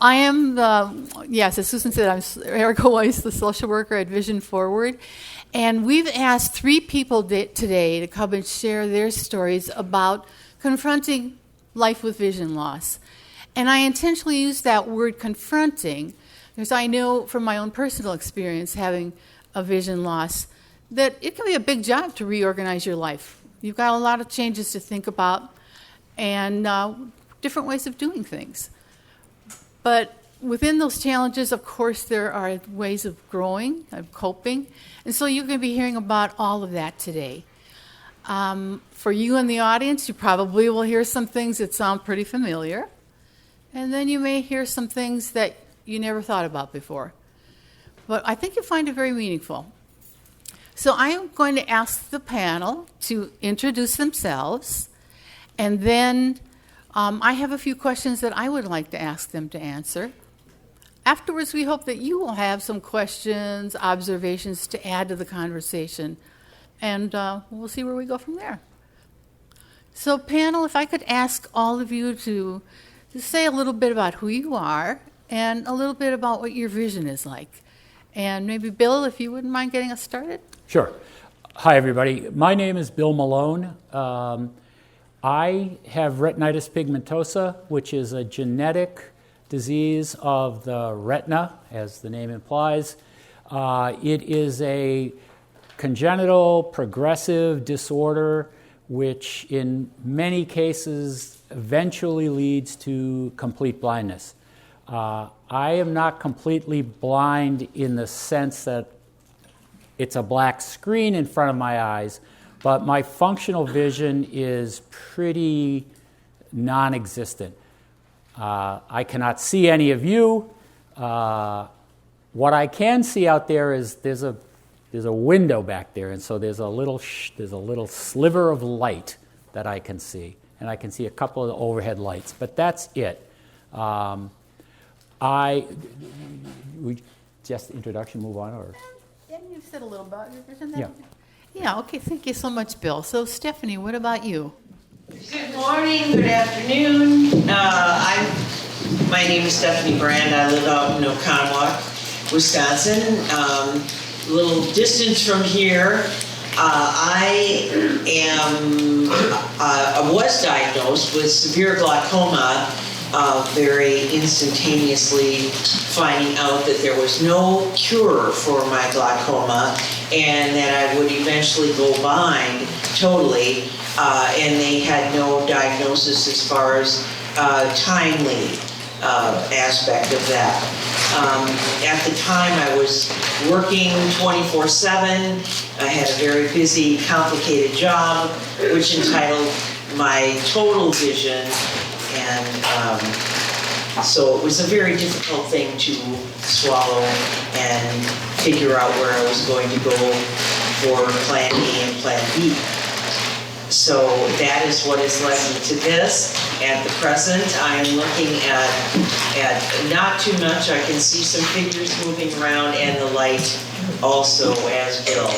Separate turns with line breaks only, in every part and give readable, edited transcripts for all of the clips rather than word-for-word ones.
I am, yes, as Susan said, I'm Erica Weiss, the social worker at Vision Forward. And we've asked 3 people today to come and share their stories about confronting life with vision loss. And I intentionally use that word confronting because I know from my own personal experience having a vision loss that it can be a big job to reorganize your life. You've got a lot of changes to think about and different ways of doing things. But within those challenges, of course, there are ways of growing, of coping. And so you're going to be hearing about all of that today. For you in the audience, you probably will hear some things that sound pretty familiar. And then you may hear some things that you never thought about before. But I think you'll find it very meaningful. So I am going to ask the panel to introduce themselves. And then I have a few questions that I would like to ask them to answer. Afterwards, we hope that you will have some questions, observations to add to the conversation, and we'll see where we go from there. So panel, if I could ask all of you to say a little bit about who you are and a little bit about what your vision is like. And maybe Bill, if you wouldn't mind getting us started.
Sure. Hi, everybody. My name is Bill Malone. I have retinitis pigmentosa, which is a genetic disease of the retina, as the name implies. It is a congenital progressive disorder which in many cases eventually leads to complete blindness. I am not completely blind in the sense that it's a black screen in front of my eyes, but my functional vision is pretty non-existent. I cannot see any of you. What I can see out there is there's a window back there, and so there's a little sliver of light that I can see, and I can see a couple of the overhead lights, but that's it. We just introduction, move on, or?
Yeah, you said a little about your vision.
Yeah.
Yeah. Okay. Thank you so much, Bill. So Stephanie, what about you?
Good morning, good afternoon. My name is Stephanie Brand. I live out in Oconomowoc, Wisconsin. A little distance from here. I was diagnosed with severe glaucoma, very instantaneously finding out that there was no cure for my glaucoma and that I would eventually go blind totally. And they had no diagnosis as far as timely aspect of that. At the time, I was working 24/7. I had a very busy, complicated job, which entitled my total vision, and so it was a very difficult thing to swallow and figure out where I was going to go for Plan A and Plan B. So that is what has led me to this. At the present, I am looking at not too much. I can see some figures moving around and the light also as well.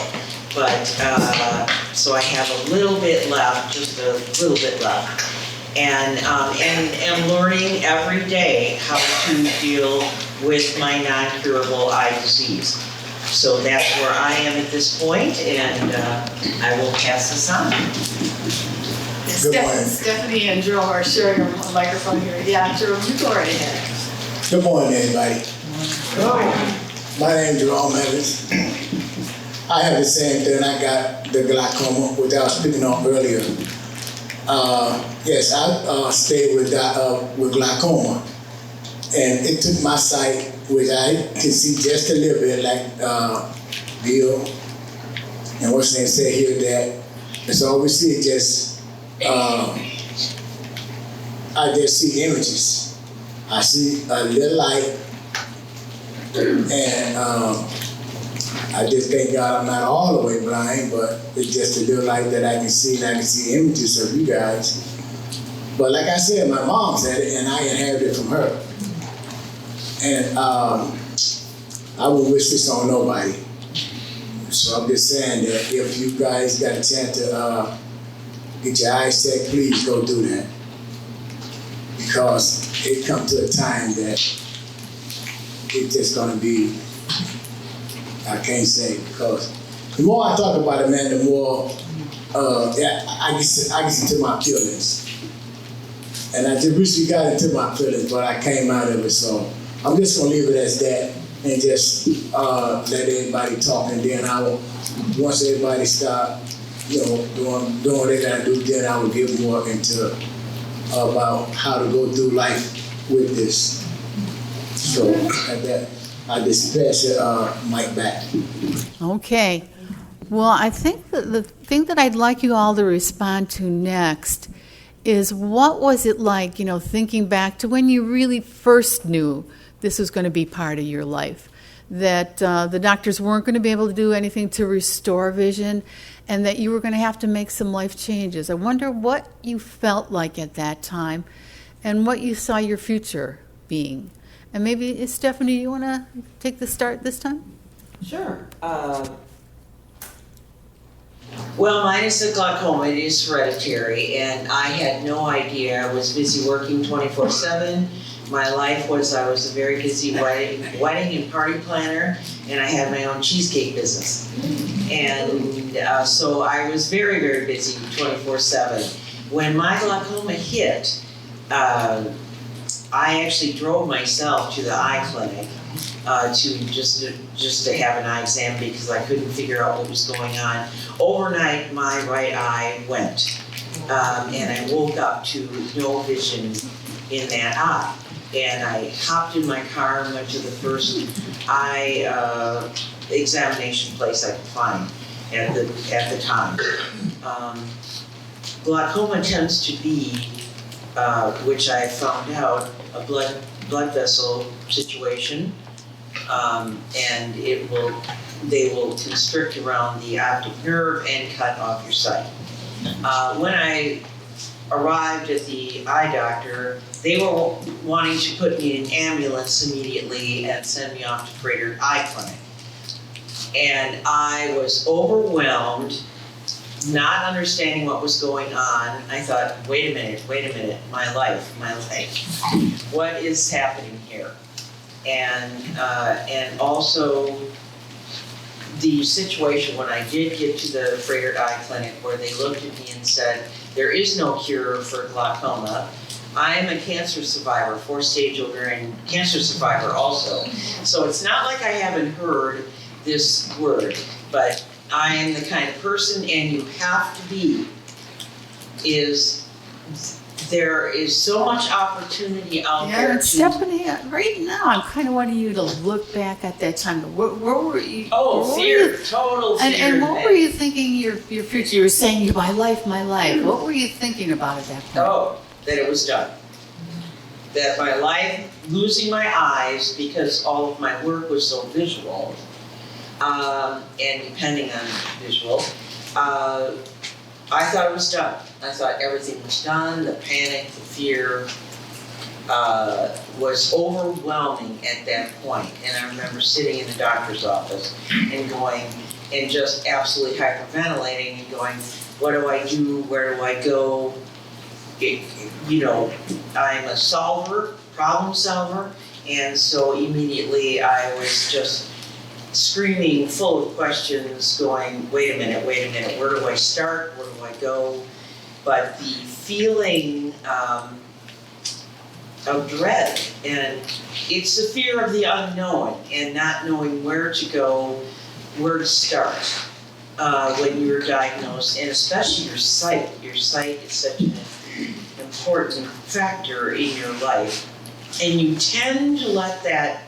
But, so I have a little bit left, just a little bit left. And am learning every day how to deal with my non-curable eye disease. So that's where I am at this point, and I will pass this on.
Stephanie and Jerome are sharing a microphone here. Yeah, Jerome, you go right ahead.
Good morning, everybody. My name is Jerome Evans. I have the same thing. I got the glaucoma, which I was speaking on earlier. Yes, I stayed with glaucoma, and it took my sight, which I can see just a little bit, like Bill and what's they say here, that it's all we see is just I just see images. I see a little light, and I just thank God I'm not all the way blind, but it's just a little light that I can see, and I can see images of you guys. But like I said, my mom said it, and I inherited it from her. And I would wish this on nobody. So I'm just saying that if you guys got a chance to get your eyes checked, please go do that. Because it comes to a time that it's just gonna be, I can't say, because the more I talk about it, man, the more yeah, I get into my feelings. And I just recently got into my feelings, but I came out of it, so I'm just gonna leave it as that and just let everybody talk, and then once everybody start, doing what they gotta do, then I will get more into about how to go through life with this. So at that, I just pass the mic back.
Okay. Well, I think that the thing that I'd like you all to respond to next is, what was it like, thinking back to when you really first knew this was going to be part of your life, that the doctors weren't going to be able to do anything to restore vision, and that you were going to have to make some life changes. I wonder what you felt like at that time and what you saw your future being. And maybe, Stephanie, you want to take the start this time?
Sure. Well, mine is a glaucoma. It is hereditary, and I had no idea. I was busy working 24/7. My life was, I was a very busy wedding and party planner, and I had my own cheesecake business. And so I was very, very busy 24/7. When my glaucoma hit, I actually drove myself to the eye clinic just to have an eye exam, because I couldn't figure out what was going on. Overnight, my right eye went, and I woke up to no vision in that eye. And I hopped in my car and went to the first eye examination place I could find at the time. Glaucoma tends to be, which I found out, a blood vessel situation, and they will constrict around the optic nerve and cut off your sight. When I arrived at the eye doctor, they were wanting to put me in an ambulance immediately and send me off to Freighter Eye Clinic. And I was overwhelmed, not understanding what was going on. I thought, wait a minute, my life, what is happening here? And also the situation when I did get to the Freighter Eye Clinic, where they looked at me and said, there is no cure for glaucoma. I am a cancer survivor, 4-stage ovarian cancer survivor also. So it's not like I haven't heard this word, but I am the kind of person, and you have to be, there is so much opportunity out there.
And Stephanie, right now, I'm kind of wanting you to look back at that time. Where were you?
Oh, fear, total fear.
And what were you thinking your future? You were saying, my life. What were you thinking about at that point?
Oh, that it was done. That my life, losing my eyes, because all of my work was so visual, and depending on visual, I thought it was done. I thought everything was done. The panic, the fear was overwhelming at that point. And I remember sitting in the doctor's office and going, and just absolutely hyperventilating and going, what do I do? Where do I go? I'm a problem solver, and so immediately I was just screaming, full of questions, going, wait a minute, where do I start? Where do I go? But the feeling of dread, and it's the fear of the unknown and not knowing where to go, where to start when you're diagnosed, and especially your sight. Your sight is such an important factor in your life, and you tend to let that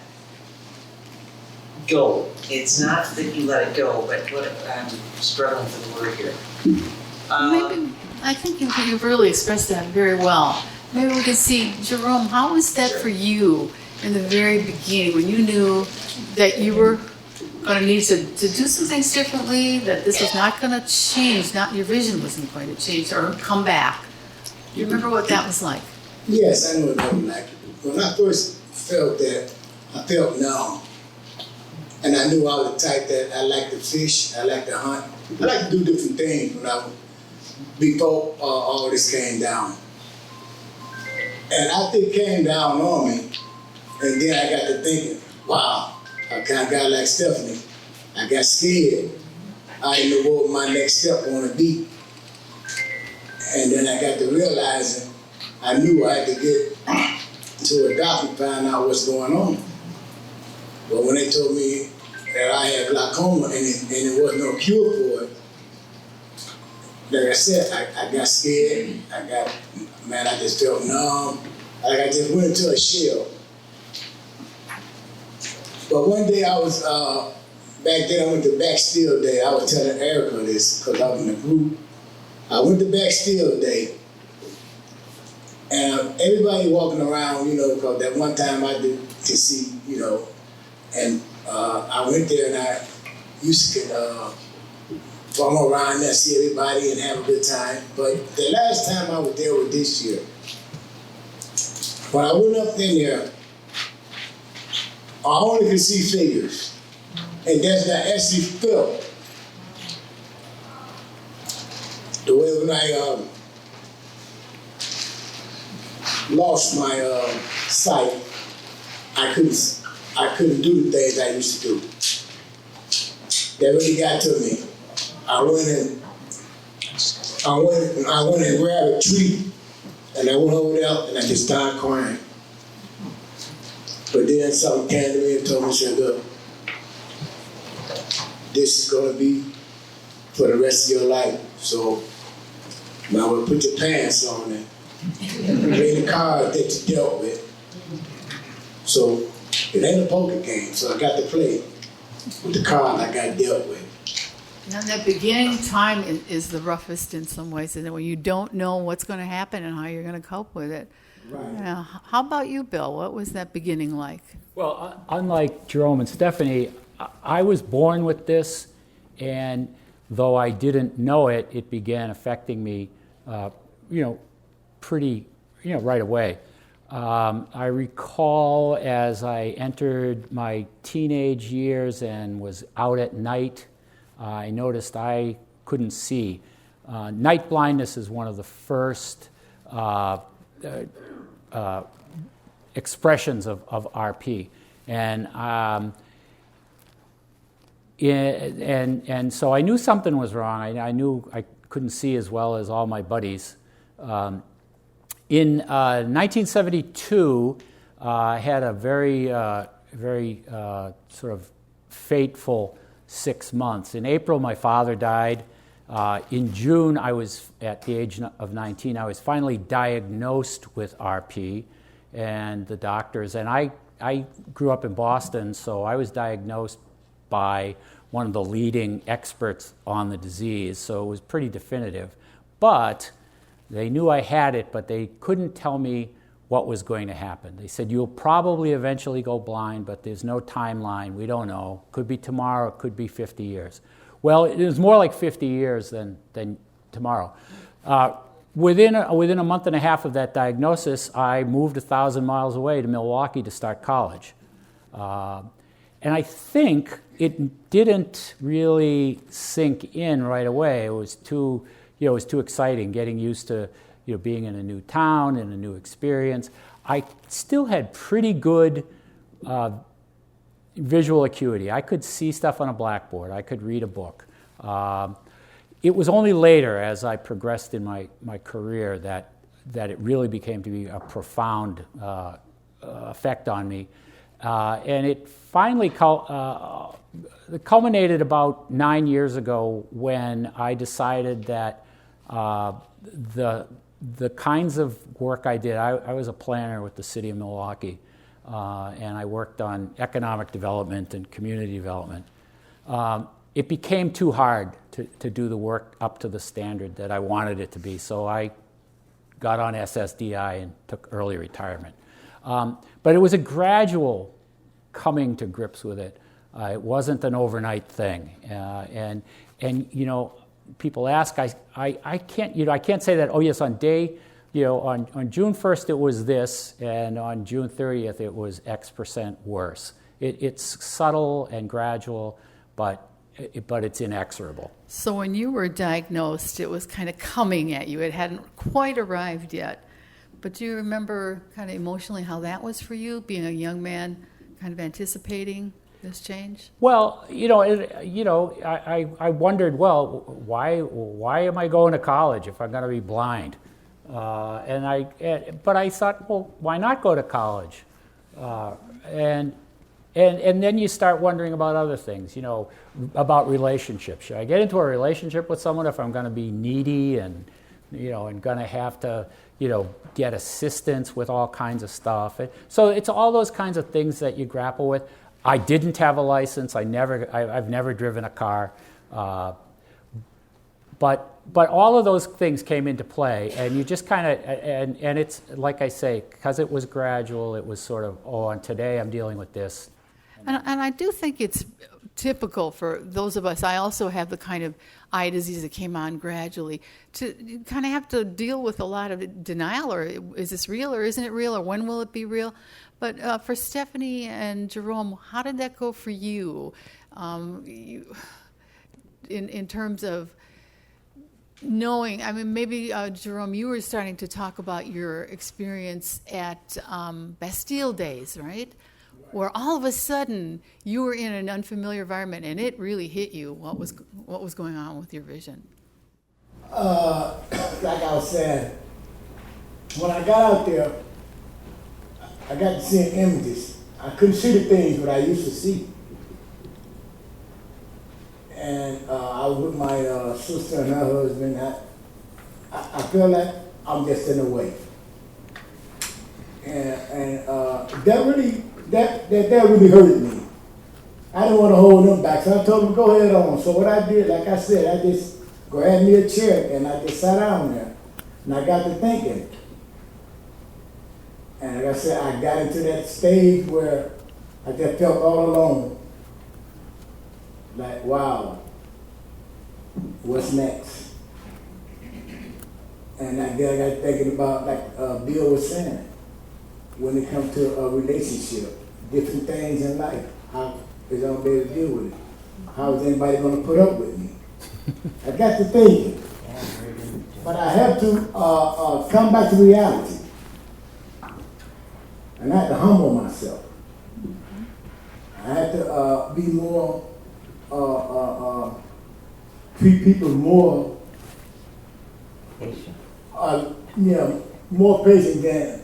go. It's not that you let it go, but I'm struggling for the word here.
Maybe, I think you've really expressed that very well. Maybe we can see, Jerome, how was that for you in the very beginning, when you knew that you were going to need to do some things differently, that this was not going to change, not your vision wasn't going to change or come back? Do you remember what that was like?
Yes, I know what that was like. When I first felt that, I felt numb. And I knew I was the type that I like to fish, I like to hunt, I like to do different things before all this came down. And after it came down on me, and then I got to thinking, wow, I kind of got like Stephanie. I got scared. I didn't know what my next step want to be. And then I got to realizing I knew I had to get to a doctor and find out what's going on. But when they told me that I had glaucoma and it wasn't no cure for it, like I said, I got scared. I just felt numb. Like I just went into a shell. But one day I was, back then I went to Bastille Day. I was telling Erica this because I was in a group. I went to Bastille Day. And everybody walking around, because that one time I did to see, and I went there and I used to roam around there, see everybody and have a good time. But the last time I was there was this year. When I went up in there, I only could see figures. And that's not actually felt. The way when I lost my sight, I couldn't do the things I used to do. That really got to me. I went and grabbed a tree, and I went over there and I just started crying. But then something came to me and told me, said, look, this is gonna be for the rest of your life. So now we'll put your pants on and play the cards that you dealt with. So it ain't a poker game, so I got to play with the card I got dealt with.
Now, that beginning time is the roughest in some ways, and when you don't know what's going to happen and how you're going to cope with it.
Right.
Now, how about you, Bill? What was that beginning like?
Well, unlike Jerome and Stephanie, I was born with this, and though I didn't know it, it began affecting me, pretty, right away. I recall as I entered my teenage years and was out at night, I noticed I couldn't see. Night blindness is one of the first expressions of RP, and so I knew something was wrong. I knew I couldn't see as well as all my buddies. In 1972, I had a very sort of fateful 6 months. In April, my father died. In June, I was at the age of 19. I was finally diagnosed with RP, and the doctors. And I grew up in Boston, so I was diagnosed by one of the leading experts on the disease. So it was pretty definitive. But they knew I had it, but they couldn't tell me what was going to happen. They said, you'll probably eventually go blind, but there's no timeline. We don't know. Could be tomorrow, it could be 50 years. Well, it was more like 50 years than tomorrow. Within a month and a half of that diagnosis, I moved 1,000 miles away to Milwaukee to start college. And I think it didn't really sink in right away. It was too exciting, getting used to being in a new town and a new experience. I still had pretty good visual acuity. I could see stuff on a blackboard. I could read a book. It was only later, as I progressed in my career, that it really became to be a profound effect on me. And it finally culminated about 9 years ago when I decided that the kinds of work I did, I was a planner with the city of Milwaukee, and I worked on economic development and community development. It became too hard to do the work up to the standard that I wanted it to be, so I got on SSDI and took early retirement. But it was a gradual coming to grips with it. It wasn't an overnight thing, and people ask, I can't say that. Oh yes, on June 1st it was this, and on June 30th it was X% worse. It's subtle and gradual, but it's inexorable.
So when you were diagnosed, it was kind of coming at you. It hadn't quite arrived yet. But do you remember kind of emotionally how that was for you, being a young man kind of anticipating this change?
Well, I wondered, well, why am I going to college if I'm going to be blind? But I thought, well, why not go to college? And then you start wondering about other things, about relationships. Should I get into a relationship with someone if I'm going to be needy and going to have to, get assistance with all kinds of stuff? So it's all those kinds of things that you grapple with. I didn't have a license. I've never driven a car. But all of those things came into play, and you just kind of, and it's, like I say, because it was gradual, it was sort of, and today I'm dealing with this.
And I do think it's typical for those of us. I also have the kind of eye disease that came on gradually, to kind of have to deal with a lot of denial, or is this real or isn't it real, or when will it be real? But for Stephanie and Jerome, how did that go for you, in terms of knowing? I mean, maybe Jerome, you were starting to talk about your experience at Bastille Days, right? Where all of a sudden you were in an unfamiliar environment, and it really hit you. What was going on with your vision?
Like I was saying, when I got out there, I got to seeing images. I couldn't see the things that I used to see. And I was with my sister and her husband. I feel like I'm just in the way. And that really hurted me. I didn't want to hold them back, so I told them, go ahead on. So what I did, like I said, I just grabbed me a chair and I just sat down there. And I got to thinking. And like I said, I got into that stage where I just felt all alone. Like, wow, what's next? And I got thinking about, like Bill was saying, when it comes to a relationship, different things in life, how is I going to be able to deal with it? How is anybody going to put up with me? I got to thinking. But I have to come back to reality. And I had to humble myself. I had to be more, treat people more, more patient than,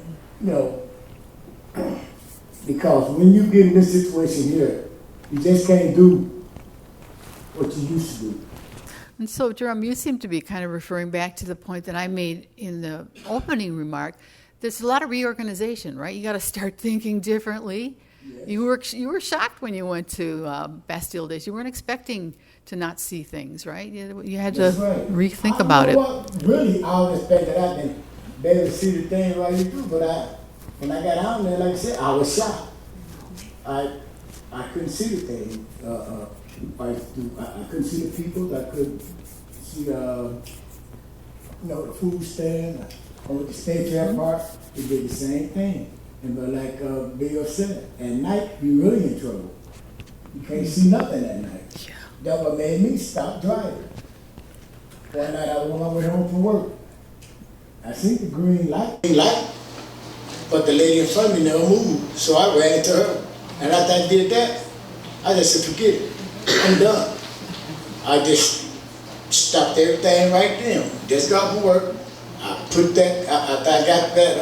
because when you get in this situation here, you just can't do what you used to do.
And so, Jerome, you seem to be kind of referring back to the point that I made in the opening remark. There's a lot of reorganization, right? You got to start thinking differently. Yes. You were shocked when you went to Bastille Days. You weren't expecting to not see things, right? You had to rethink about it.
Really, I was expecting that I didn't be able to see the thing right you do, but when I got out there, like I said, I was shocked. I couldn't see the thing. I couldn't see the people. I couldn't see the food stand. I went to State Fair Park. We did the same thing. And but like Bill said, at night you really in trouble. You can't see nothing at night. Yeah. That what made me stop driving. One night I was on my way home from work. I seen the green light, but the lady in front of me never moved. So I ran into her. And after I did that, I just said, forget it. I'm done. I just stopped everything right then. Just got from work. I put that, after I got that,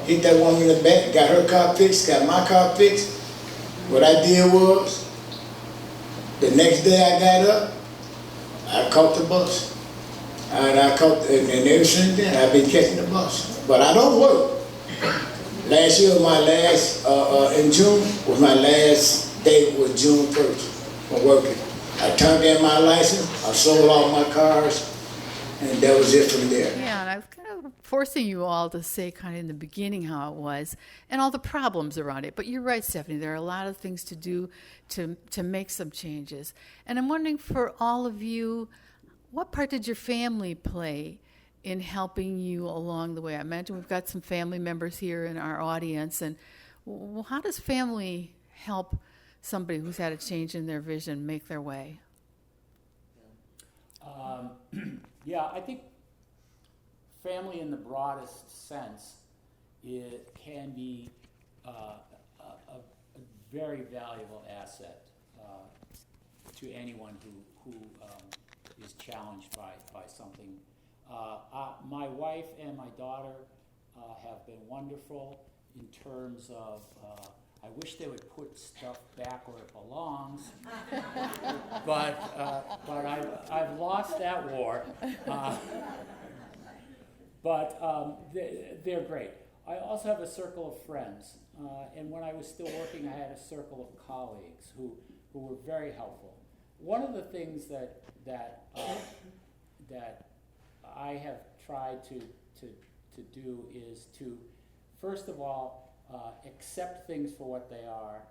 hit that woman in the back, got her car fixed, got my car fixed. What I did was, the next day I got up, I caught the bus. And ever since then, I've been catching the bus. But I don't work. Last year, in June, was my last day was June 1st for working. I turned in my license, I sold all my cars, and that was it from there.
Yeah, and I was kind of forcing you all to say kind of in the beginning how it was and all the problems around it. But you're right, Stephanie, there are a lot of things to do to make some changes. And I'm wondering for all of you, what part did your family play in helping you along the way? I imagine we've got some family members here in our audience. And how does family help somebody who's had a change in their vision make their way?
Yeah, I think family in the broadest sense, it can be a very valuable asset to anyone who is challenged by something. My wife and my daughter have been wonderful in terms of, I wish they would put stuff back where it belongs, but I've lost that war. But they're great. I also have a circle of friends, and when I was still working, I had a circle of colleagues who were very helpful. One of the things that I have tried to do is to, first of all, accept things for what they are,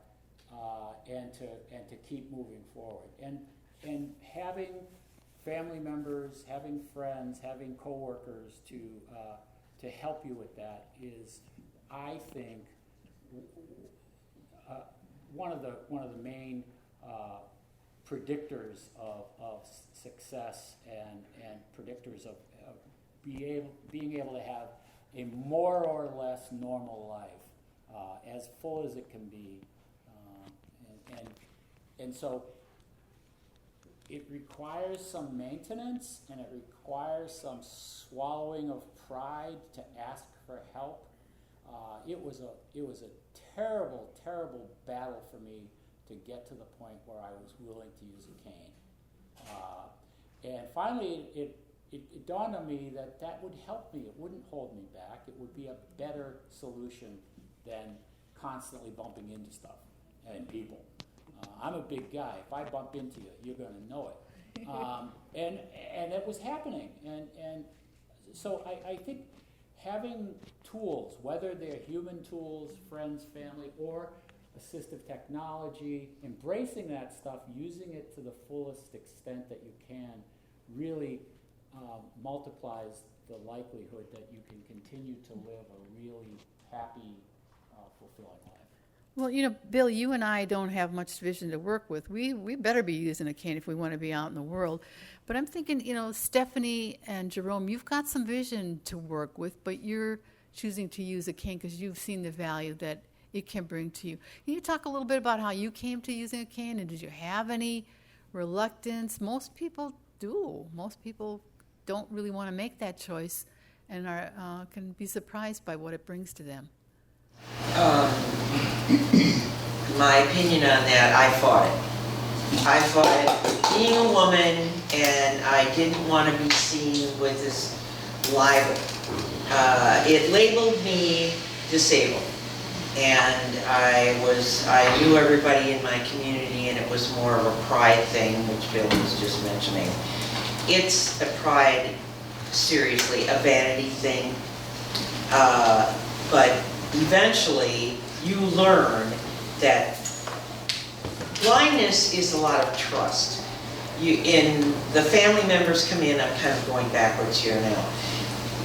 and to keep moving forward. And having family members, having friends, having coworkers to help you with that is, I think, one of the main predictors of success and predictors of being able to have a more or less normal life, as full as it can be, and so it requires some maintenance, and it requires some swallowing of pride to ask for help. It was a terrible, terrible battle for me to get to the point where I was willing to use a cane. And finally, it dawned on me that would help me. It wouldn't hold me back. It would be a better solution than constantly bumping into stuff and people. I'm a big guy. If I bump into you, you're going to know it. And it was happening. And so I think having tools, whether they're human tools, friends, family, or assistive technology, embracing that stuff, using it to the fullest extent that you can, really multiplies the likelihood that you can continue to live a really happy, fulfilling life.
Well, Bill, you and I don't have much vision to work with. We better be using a cane if we want to be out in the world. But I'm thinking, Stephanie and Jerome, you've got some vision to work with, but you're choosing to use a cane because you've seen the value that it can bring to you. Can you talk a little bit about how you came to using a cane, and did you have any reluctance? Most people do. Most people don't really want to make that choice and can be surprised by what it brings to them.
My opinion on that, I fought it. I fought it being a woman, and I didn't want to be seen with this libel. It labeled me disabled, and I knew everybody in my community, and it was more of a pride thing, which Bill was just mentioning. It's a pride, seriously, a vanity thing, but eventually you learn that blindness is a lot of trust. The family members come in, I'm kind of going backwards here now.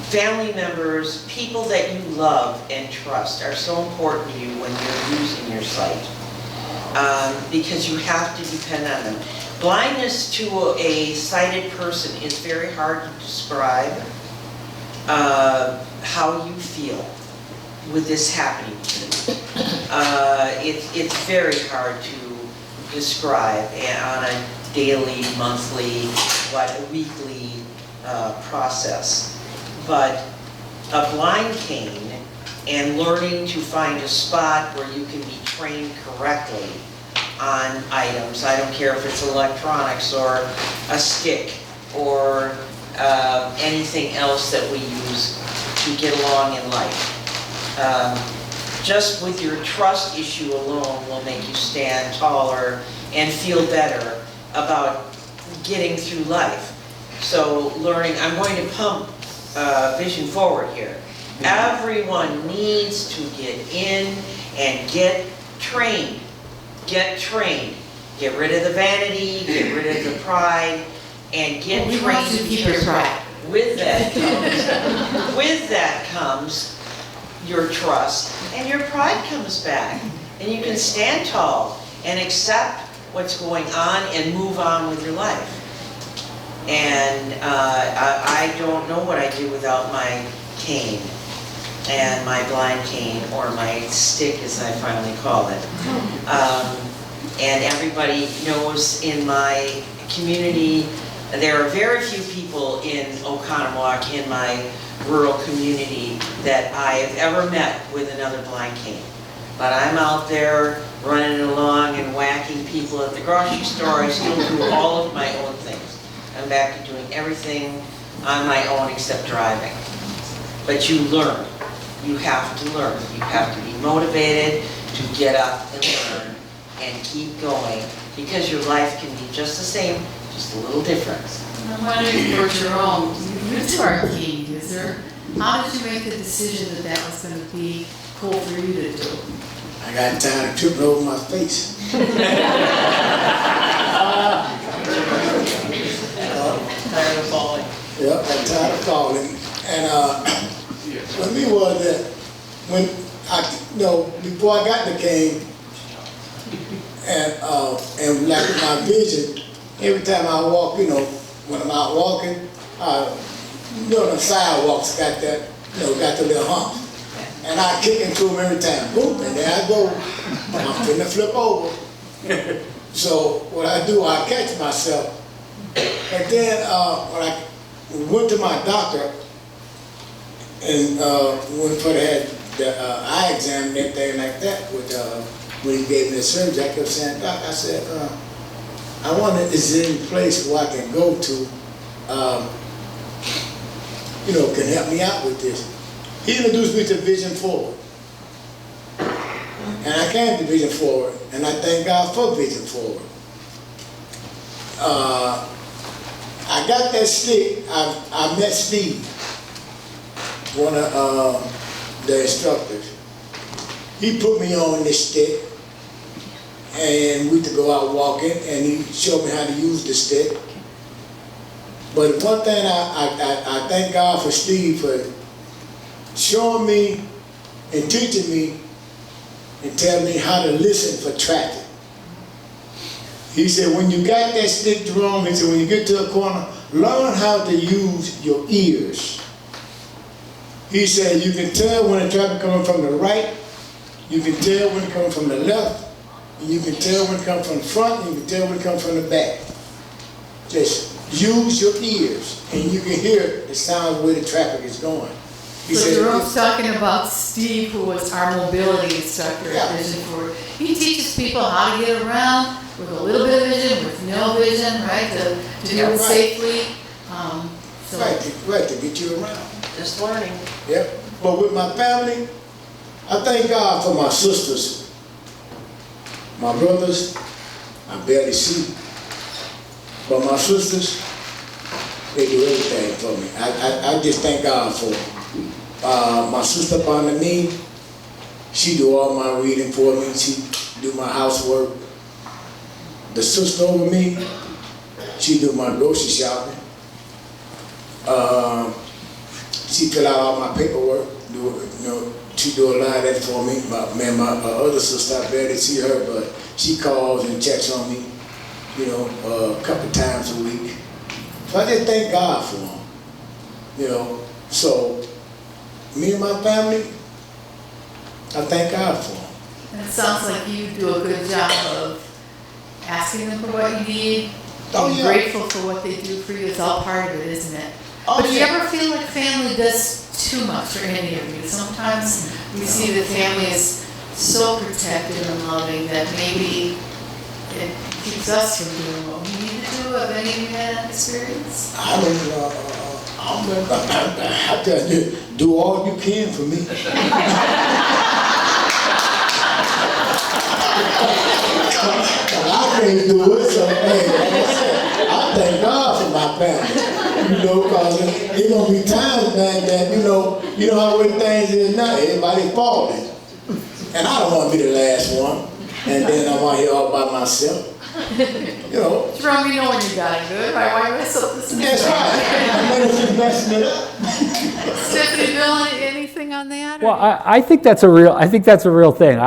Family members, people that you love and trust are so important to you when you're losing your sight, because you have to depend on them. Blindness to a sighted person is very hard to describe how you feel with this happening to you. It's very hard to describe on a daily, monthly, weekly process. But a blind cane and learning to find a spot where you can be trained correctly on items, I don't care if it's electronics or a stick or anything else that we use to get along in life. Just with your trust issue alone will make you stand taller and feel better about getting through life. So learning, I'm going to pump vision forward here. Everyone needs to get in and get trained. Get trained. Get rid of the vanity, get rid of the pride, and get trained to keep your pride. With that comes your trust, and your pride comes back, and you can stand tall and accept what's going on and move on with your life. And I don't know what I'd do without my cane. and my blind cane, or my stick as I finally call it. And everybody knows in my community, there are very few people in Oconomowoc, in my rural community, that I have ever met with another blind cane. But I'm out there running along and whacking people at the grocery store. I still do all of my own things. I'm back to doing everything on my own except driving. But you learn. You have to learn. You have to be motivated to get up and learn and keep going, because your life can be just the same, just a little different.
I'm wondering for Jerome, you went to Arcade user. How did you make the decision that that was going to be cool for you to do?
I got tired of tripping over my face.
Tired of falling.
Yep, I'm tired of falling. And for me was that when before I got the cane, and like my vision, every time I walk, when I'm out walking, the sidewalks got that, got the little humps. And I kick into them every time. Boom, and there I go. I'm finna flip over. So what I do, I catch myself. And then when I went to my doctor, and when I had the eye exam and everything like that, when he gave me the surgery, I kept saying, Doc, I said, I wonder, is there any place where I can go to, can help me out with this? He introduced me to Vision Forward. And I came to Vision Forward, and I thank God for Vision Forward. I got that stick. I met Steve, one of the instructors. He put me on this stick, and we could go out walking, and he showed me how to use the stick. But one thing I thank God for Steve for showing me and teaching me and telling me how to listen for traffic. He said, when you got that stick, Jerome, he said, when you get to a corner, learn how to use your ears. He said, you can tell when the traffic coming from the right, you can tell when it comes from the left, and you can tell when it comes from the front, and you can tell when it comes from the back. Just use your ears, and you can hear the sound of where the traffic is going. He
So
said,
Jerome's talking about Steve, who was our mobility instructor
Yeah.
at Vision Forward. He teaches people how to get around with a little bit of vision, with no vision, right, to do
Yeah,
it
right.
safely. So
right, to get you around.
Just learning.
Yep. But with my family, I thank God for my sisters. My brothers, I barely see. But my sisters, they do everything for me. I just thank God for them. My sister up under me, she do all my reading for me. She do my housework. The sister over me, she do my grocery shopping. She fill out all my paperwork. She do a lot of that for me. My other sister, I barely see her, but she calls and checks on me, a couple times a week. So I just thank God for them, So me and my family, I thank God for them.
And it sounds like you do a good job of asking them for what you need,
Oh,
being
yeah.
grateful for what they do for you. It's all part of it, isn't it?
Oh,
But do you
yeah.
ever feel like family does too much for any of you? Sometimes we see that family is so protective and loving that maybe it keeps us from doing what we need to do. Have any of you had that experience?
I tell you, do all you can for me. I can't do it, so hey, like I said, I thank God for my family. Because there's gonna be times, man, that you know how when things is now, everybody falling. And I don't want to be the last one. And then I'm out here all by myself.
Jerome, you know when you got it good, right? Why mess up this?
That's right. I'm gonna keep messing it up.
Stephanie, Bill, anything on that?
Well, I think that's a real thing.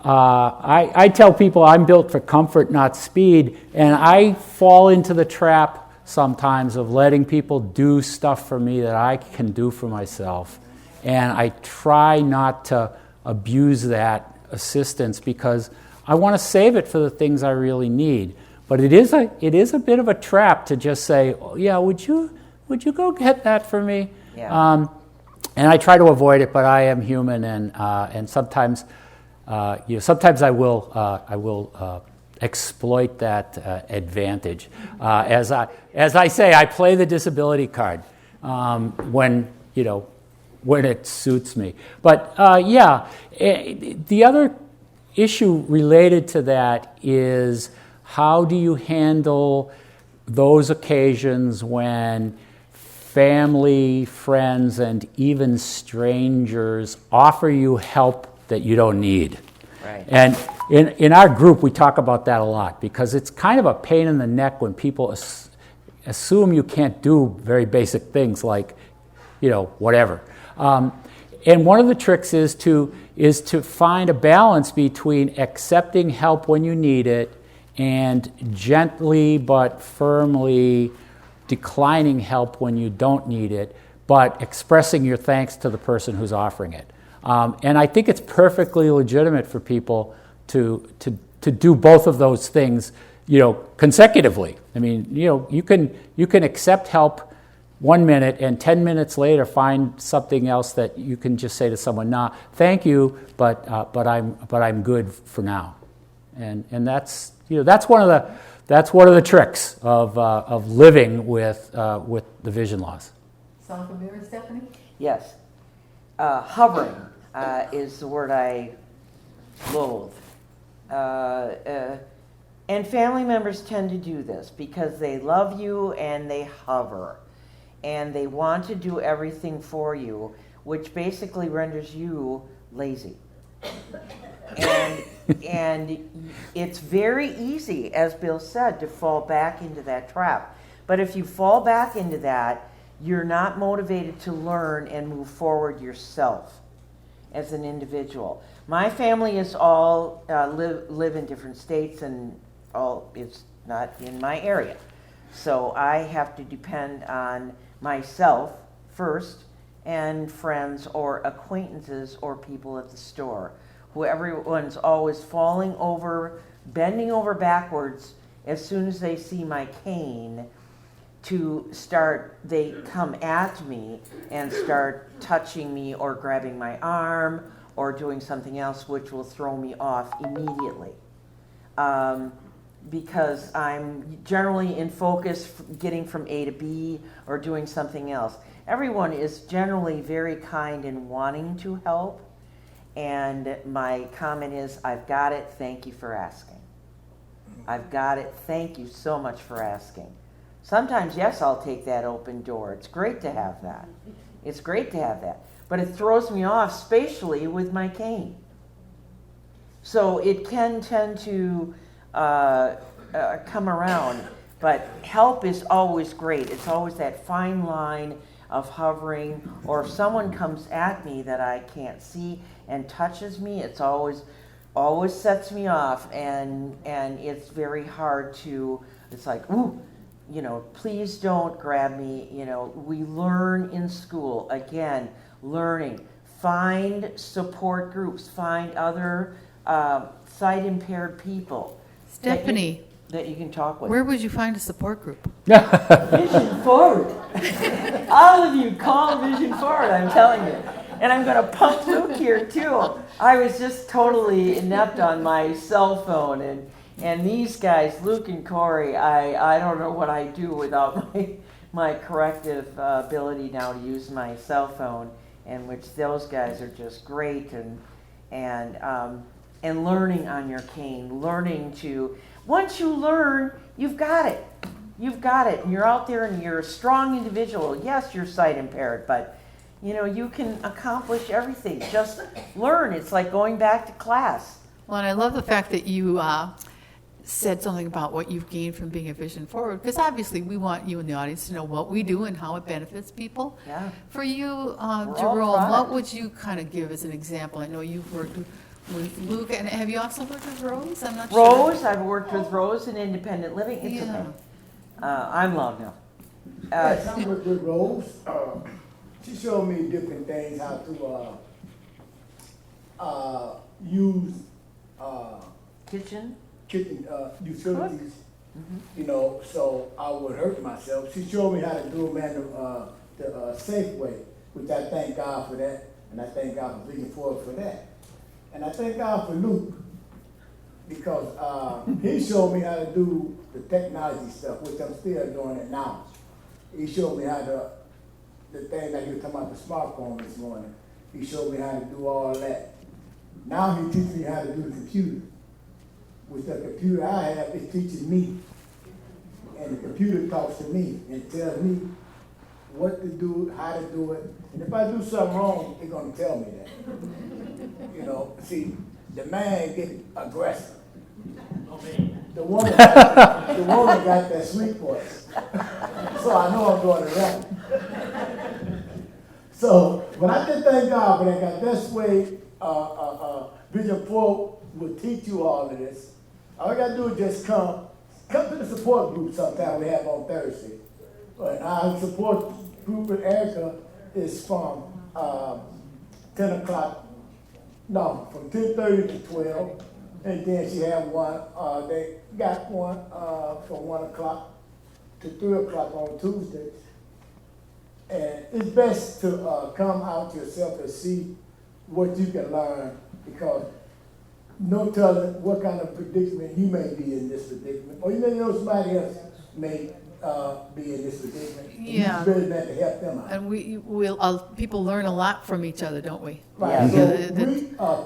I tell people I'm built for comfort, not speed, and I fall into the trap sometimes of letting people do stuff for me that I can do for myself. And I try not to abuse that assistance because I want to save it for the things I really need. But it is a bit of a trap to just say, oh, yeah, would you go get that for me?
Yeah.
And I try to avoid it, but I am human, and sometimes sometimes I will exploit that advantage. As I say, I play the disability card when it suits me. But the other issue related to that is, how do you handle those occasions when family, friends, and even strangers offer you help that you don't need?
Right.
And in our group, we talk about that a lot because it's kind of a pain in the neck when people assume you can't do very basic things like, whatever. And one of the tricks is to find a balance between accepting help when you need it and gently but firmly declining help when you don't need it, but expressing your thanks to the person who's offering it. And I think it's perfectly legitimate for people to do both of those things, consecutively. I mean, you can accept help 1 minute and 10 minutes later find something else that you can just say to someone, nah, thank you, but I'm good for now. And that's one of the tricks of living with the vision loss.
Sound familiar, Stephanie?
Yes. Hovering is the word I loathe. And family members tend to do this because they love you and they hover. And they want to do everything for you, which basically renders you lazy. And it's very easy, as Bill said, to fall back into that trap. But if you fall back into that, you're not motivated to learn and move forward yourself as an individual. My family is all live in different states, and all it's not in my area. So I have to depend on myself first, and friends or acquaintances or people at the store, who everyone's always falling over, bending over backwards as soon as they see my cane they come at me and start touching me or grabbing my arm or doing something else which will throw me off immediately. Because I'm generally in focus getting from A to B or doing something else. Everyone is generally very kind and wanting to help, and my comment is, I've got it, thank you for asking. I've got it, thank you so much for asking. Sometimes, yes, I'll take that open door. It's great to have that. It's great to have that. But it throws me off spatially with my cane. So it can tend to come around, but help is always great. It's always that fine line of hovering, or if someone comes at me that I can't see and touches me, it's always sets me off, and it's very hard to, it's like, ooh, please don't grab me. We learn in school, again, learning. Find support groups, find other sight impaired people
Stephanie,
that you can talk with.
where would you find a support group?
Vision Forward. All of you call Vision Forward, I'm telling you. And I'm going to pump Luke here too. I was just totally inept on my cell phone, and these guys, Luke and Corey, I don't know what I do without my corrective ability now to use my cell phone, and which those guys are just great, and learning on your cane, learning to, once you learn, you've got it. You've got it, and you're out there and you're a strong individual. Yes, you're sight impaired, but you can accomplish everything. Just learn. It's like going back to class.
Well, and I love the fact that you said something about what you've gained from being a Vision Forward, because obviously we want you in the audience to know what we do and how it benefits people.
Yeah.
For you,
all
Jerome,
product.
what would you kind of give as an example? I know you've worked with Luke, and have you also worked with Rose? I'm not sure.
Rose, I've worked with Rose in independent living. It's
Yeah.
okay. I'm loud now.
Yes, I worked with Rose. she showed me different things, how to use
Kitchen?
kitchen utilities. You know, so I would hurt myself. She showed me how to do them in the safe way, which I thank God for that, and I thank God for Vision Forward for that. And I thank God for Luke, because he showed me how to do the technology stuff, which I'm still doing it now. He showed me how to, the thing that he was talking about, the smartphone this morning. He showed me how to do all that. Now he teaches me how to do the computer. With the computer I have, it teaches me. And the computer talks to me and tells me what to do, how to do it. And if I do something wrong, it's gonna tell me that. You know, see, the man get aggressive. The woman got that sweet voice. So I know I'm doing it right. So, but I just thank God for that, because that's the way Vision Forward will teach you all of this. All you gotta do is just come to the support group sometime we have on Thursday. And our support group with Erica is from 10 o'clock, no, from 10:30 to 12. And then she have one, they got one from 1 o'clock to 3 o'clock on Tuesdays. And it's best to come out yourself and see what you can learn, because no telling what kind of predicament you may be in this predicament, or you may know somebody else may be in this predicament.
Yeah.
It's really bad to help them out.
And people learn a lot from each other, don't we?
Right.
Yeah.
So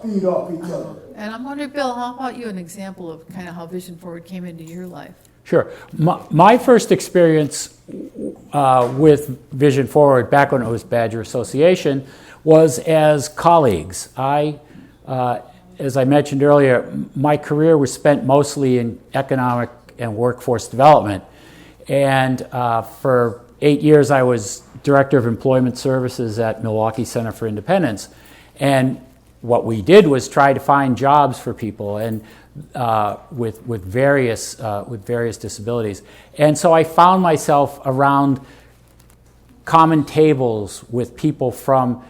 we feed off each other.
And I'm wondering, Bill, how about you, an example of kind of how Vision Forward came into your life?
Sure. My first experience with Vision Forward, back when it was Badger Association, was as colleagues. As I mentioned earlier, my career was spent mostly in economic and workforce development. And for 8 years, I was Director of Employment Services at Milwaukee Center for Independence. And what we did was try to find jobs for people and with various disabilities. And so I found myself around common tables with people from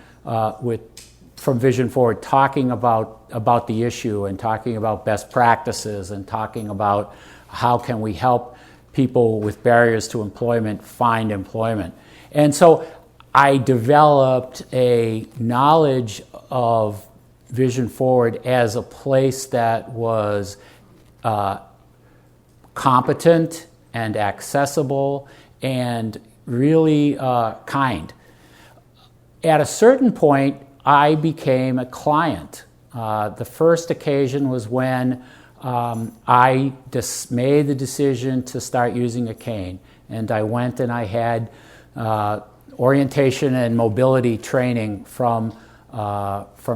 Vision Forward, talking about the issue and talking about best practices and talking about how can we help people with barriers to employment find employment. And so I developed a knowledge of Vision Forward as a place that was competent and accessible and really kind. At a certain point, I became a client. The first occasion was when I made the decision to start using a cane, and I went and I had orientation and mobility training from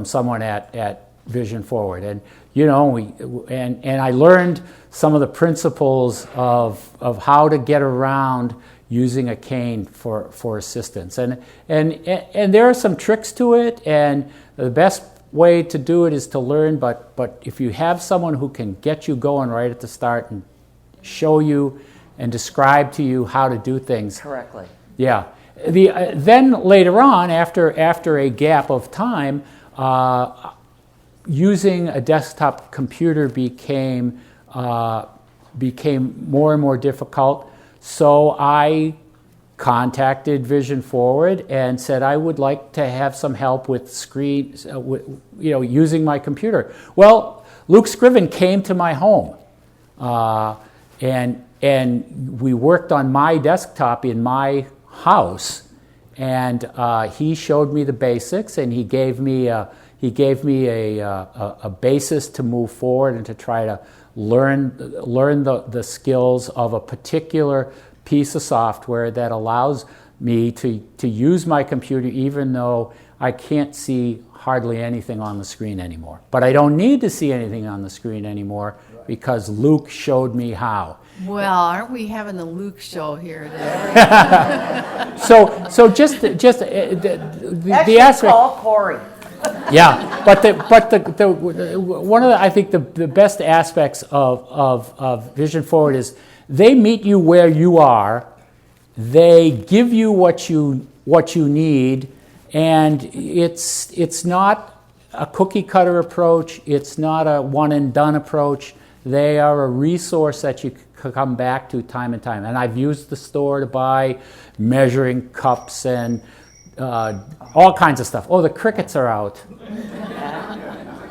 someone at Vision Forward, and and I learned some of the principles of how to get around using a cane for assistance, and there are some tricks to it, and the best way to do it is to learn, but if you have someone who can get you going right at the start and show you and describe to you how to do things
Correctly.
Yeah. Then later on, after a gap of time, using a desktop computer became more and more difficult. So I contacted Vision Forward and said I would like to have some help with screens, using my computer. Well, Luke Scriven came to my home, and we worked on my desktop in my house, and he showed me the basics, and he gave me a basis to move forward and to try to learn the skills of a particular piece of software that allows me to use my computer even though I can't see hardly anything on the screen anymore. But I don't need to see anything on the screen anymore because Luke showed me how.
Well, aren't we having the Luke show here today?
So just the aspect.
Call Corey.
Yeah, but the one of the, I think the best aspects of Vision Forward is they meet you where you are, they give you what you need, And it's not a cookie cutter approach. It's not a one and done approach. They are a resource that you can come back to time and time. And I've used the store to buy measuring cups and all kinds of stuff. Oh, the crickets are out.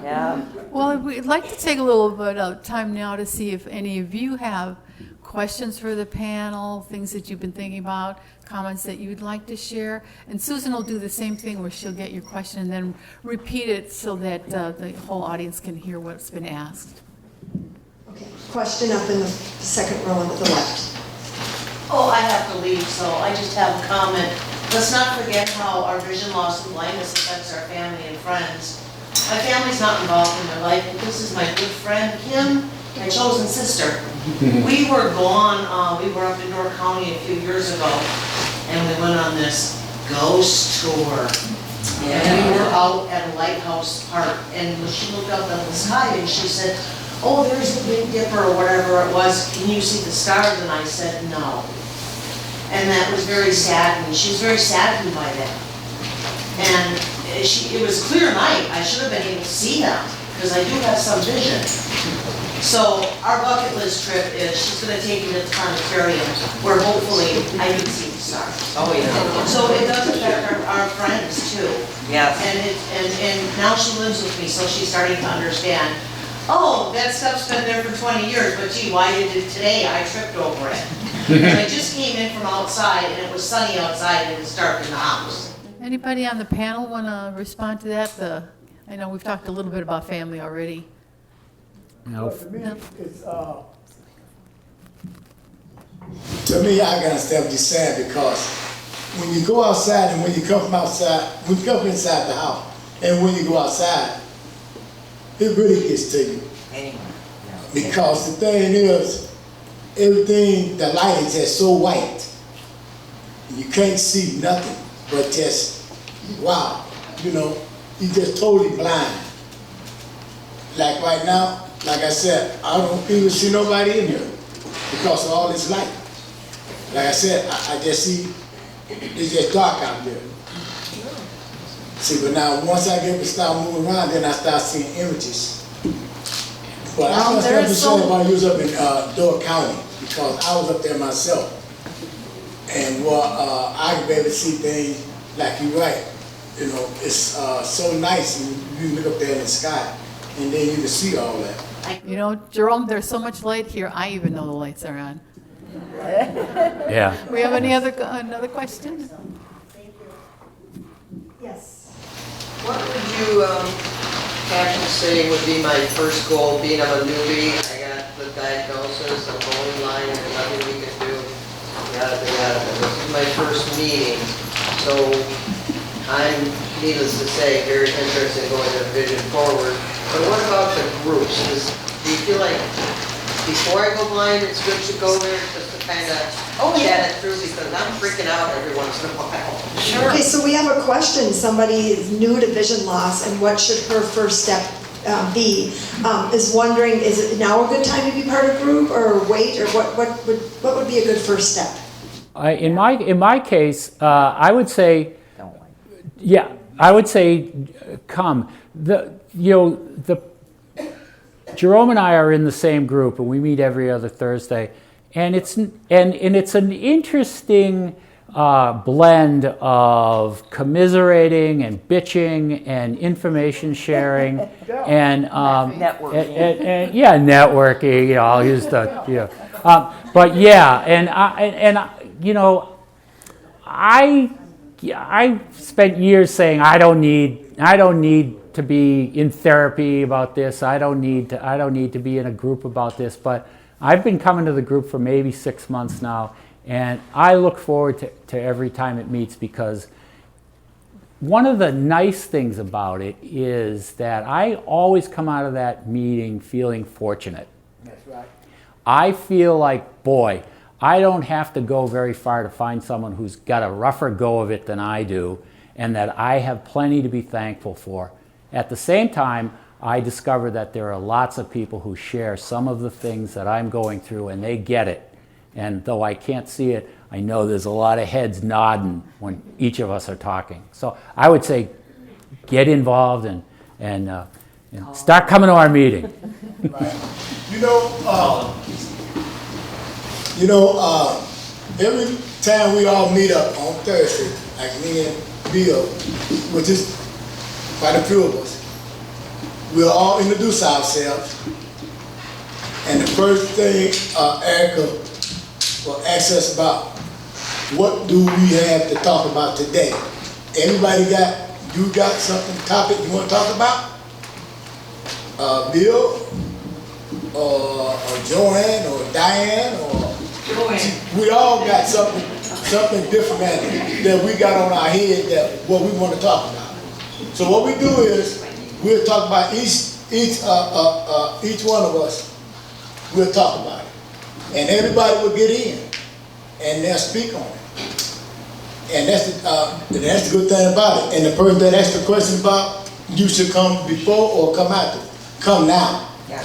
Yeah.
Well, we'd like to take a little bit of time now to see if any of you have questions for the panel, things that you've been thinking about, comments that you'd like to share. And Susan will do the same thing where she'll get your question and then repeat it so that the whole audience can hear what's been asked.
Okay, question up in the second row on the left.
Oh, I have to leave, so I just have a comment. Let's not forget how our vision loss and blindness affects our family and friends. My family's not involved in their life, but this is my good friend, Kim, my chosen sister. We were gone, we were up in North County a few years ago, and we went on this ghost tour. And we were out at a lighthouse park, and she looked up at the sky and she said, oh, there's the Big Dipper or whatever it was, can you see the stars? And I said, no. And that was very sad, and she was very saddened by that. And it was clear night, I should have been able to see them, because I do have some vision. So our bucket list trip is, she's gonna take me to the planetarium, where hopefully I can see the stars.
Oh, yeah.
So it does affect our friends too.
Yes.
And now she lives with me, so she's starting to understand, oh, that stuff's been there for 20 years, but gee, why did it today? I tripped over it. And I just came in from outside, and it was sunny outside, and it's dark in the house.
Anybody on the panel want to respond to that? I know we've talked a little bit about family already.
No.
To me, I gotta step just sad because when you go outside and when you come from outside, when you come inside the house, and when you go outside, it really gets to you.
Anyway.
Because the thing is, everything, the light is just so white. You can't see nothing but just, wow, you just totally blind. Like right now, like I said, I don't even see nobody in here because of all this light. Like I said, I just see, it's just dark out there. See, but now once I get to start moving around, then I start seeing images. But I was never sure about you was up in Door County because I was up there myself. And I can be able to see things like you're right. It's so nice and you look up there in the sky and then you can see all that.
Jerome, there's so much light here, I even know the lights are on.
Yeah.
We have another question?
Yes.
What would you have to say would be my first goal, being I'm a newbie, I got the diagnosis, the bone line, and nothing we can do, yada, yada. This is my first meeting, so I'm, needless to say, very interested in going to Vision Forward. But what about the groups? Do you feel like before I go blind, it's good to go there just to kind of chat it through because I'm freaking out every once in a while.
Sure.
Okay, so we have a question. Somebody is new to vision loss and what should her first step be? Is wondering, is it now a good time to be part of a group or wait, or what would be a good first step?
In my case, I would say, I would say, come. Jerome and I are in the same group, and we meet every other Thursday, and it's an interesting blend of commiserating and bitching and information sharing and
Networking.
networking. I'll use the but I spent years saying I don't need to be in therapy about this. I don't need to be in a group about this. But I've been coming to the group for maybe 6 months now, and I look forward to every time it meets because one of the nice things about it is that I always come out of that meeting feeling fortunate.
That's right.
I feel like, boy, I don't have to go very far to find someone who's got a rougher go of it than I do, and that I have plenty to be thankful for. At the same time, I discover that there are lots of people who share some of the things that I'm going through, and they get it. And though I can't see it, I know there's a lot of heads nodding when each of us are talking. So I would say get involved and start coming to our meeting.
Right. Every time we all meet up on Thursday, like me and Bill, which is quite a few of us, we'll all introduce ourselves. And the first thing Erica will ask us about, what do we have to talk about today? Everybody you got something, topic you want to talk about? Bill, or Joanne, or Diane, or
Joanne.
we all got something different that we got on our head that what we want to talk about. So what we do is we'll talk about each one of us. We'll talk about it, and everybody will get in, and they'll speak on it. And that's the good thing about it. And the person that asks the question about, you should come before or come after. Come now.
Yeah.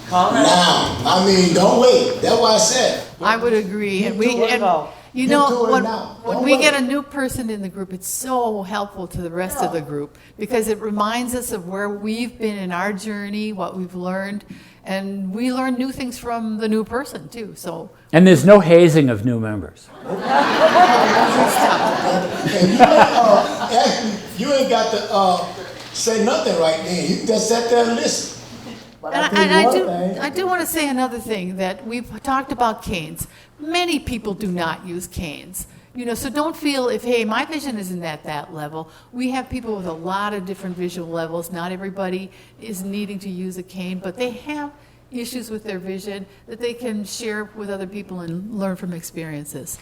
Call it.
Now. I mean, don't wait. That's why I said.
I would agree. And
Get to it now.
you
Get to
know,
it
when,
now.
when
Don't
we
wait.
get a new person in the group, it's so helpful to the rest of the group because it reminds us of where we've been in our journey, what we've learned, and we learn new things from the new person too. So
And there's no hazing of new members.
And actually, you ain't got to say nothing right then. You can just sit there and listen. But
And,
tell you
I
one
do,
thing.
I do want to say another thing that we've talked about canes. Many people do not use canes. So don't feel if, hey, my vision isn't at that level. We have people with a lot of different visual levels. Not everybody is needing to use a cane, but they have issues with their vision that they can share with other people and learn from experiences.